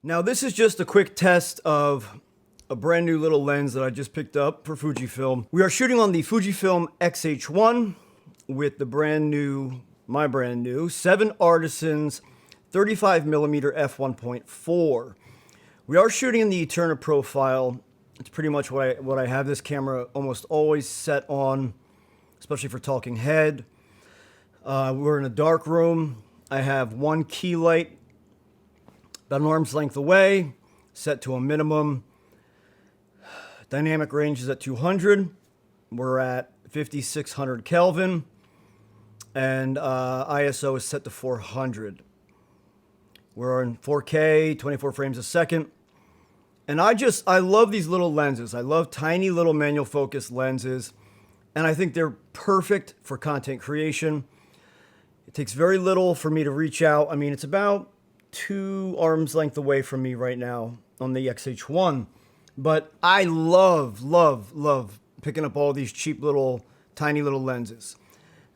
Now this is just a quick test of a brand new little lens that I just picked up for Fujifilm. We are shooting on the Fujifilm X-H1 with the my brand new 7Artisans 35mm f1.4. We are shooting in the Eterna profile. It's pretty much what I have this camera almost always set on, especially for talking head. We're in a dark room. I have one key light about an arm's length away, set to a minimum. Dynamic range is at 200. We're at 5600 Kelvin. And ISO is set to 400. We're in 4K, 24 frames a second. And I love these little lenses. I love tiny little manual focus lenses. And I think they're perfect for content creation. It takes very little for me to reach out. I mean, it's about 2 arms length away from me right now on the X-H1. But I love picking up all these cheap little, tiny little lenses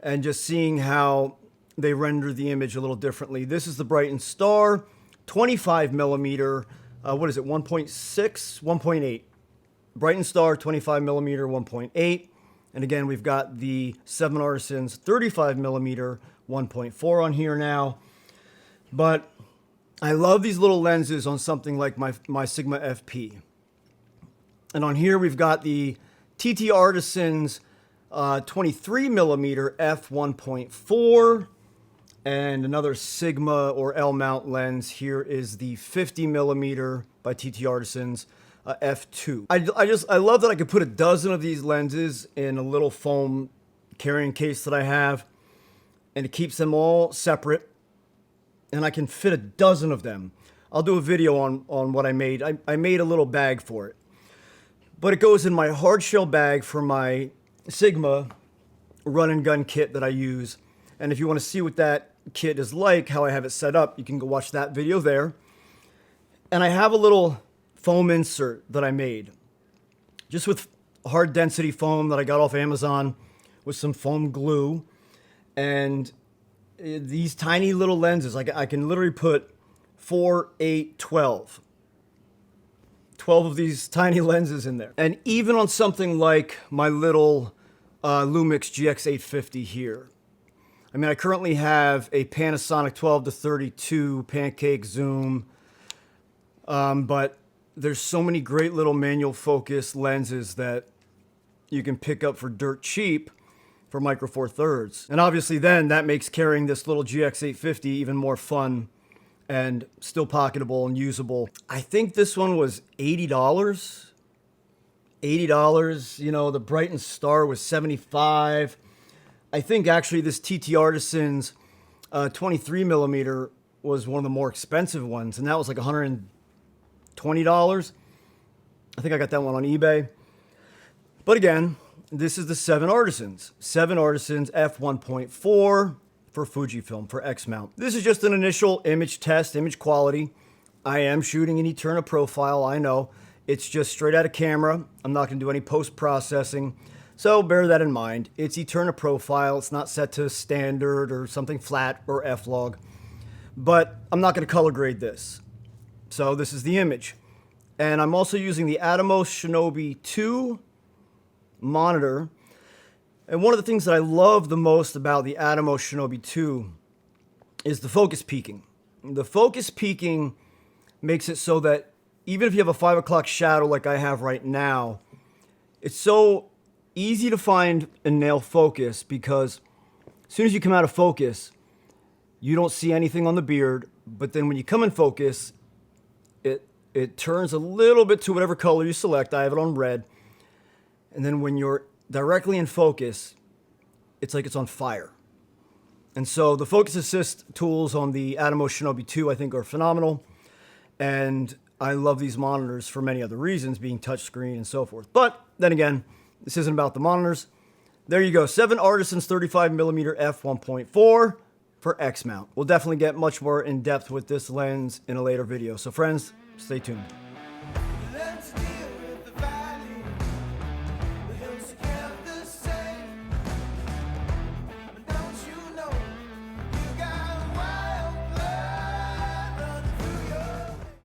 and just seeing how they render the image a little differently. This is the Brighton Star, 25mm, what is it, 1.6, 1.8. Brighton Star, 25mm, 1.8. And again, we've got the 7Artisans 35mm 1.4 on here now. But I love these little lenses on something like my Sigma FP. And on here we've got the TT Artisans 23mm f1.4 and another Sigma or L mount lens. Here is the 50mm by TT Artisans f2. I love that I could put a dozen of these lenses in a little foam carrying case that I have, and it keeps them all separate, and I can fit a dozen of them. I'll do a video on what I made. I made a little bag for it. But it goes in my hard shell bag for my Sigma run and gun kit that I use. And if you want to see what that kit is like, how I have it set up, you can go watch that video there. And I have a little foam insert that I made just with hard density foam that I got off Amazon with some foam glue. And these tiny little lenses, I can literally put 4, 8, 12 of these tiny lenses in there. And even on something like my little Lumix GX850 here. I mean, I currently have a Panasonic 12-32 pancake zoom, but there's so many great little manual focus lenses that you can pick up for dirt cheap for Micro Four Thirds. And obviously then that makes carrying this little GX850 even more fun and still pocketable and usable. I think this one was $80. $80, you know, the Brighton Star was $75. I think actually this TT Artisans 23mm was one of the more expensive ones, and that was like $120. I think I got that one on eBay. But again, this is the 7Artisans. 7Artisans f1.4 for Fujifilm, for X-mount. This is just an initial image test, image quality. I am shooting an Eterna profile, I know. It's just straight out of camera. I'm not gonna do any post-processing, so bear that in mind. It's Eterna profile, it's not set to standard or something flat or F-log, but I'm not gonna color grade this. So this is the image. And I'm also using the Atomos Shinobi 2 monitor. And one of the things that I love the most about the Atomos Shinobi 2 is the focus peaking. The focus peaking makes it so that even if you have a 5 o'clock shadow like I have right now, it's so easy to find and nail focus because as soon as you come out of focus, you don't see anything on the beard, but then when you come in focus, it turns a little bit to whatever color you select. I have it on red. And then when you're directly in focus, it's like it's on fire. And so the focus assist tools on the Atomos Shinobi 2 I think are phenomenal. And I love these monitors for many other reasons, being touchscreen and so forth. But then again, this isn't about the monitors. There you go, 7Artisans 35mm f1.4 for X-mount. We'll definitely get much more in depth with this lens in a later video. So friends, stay tuned.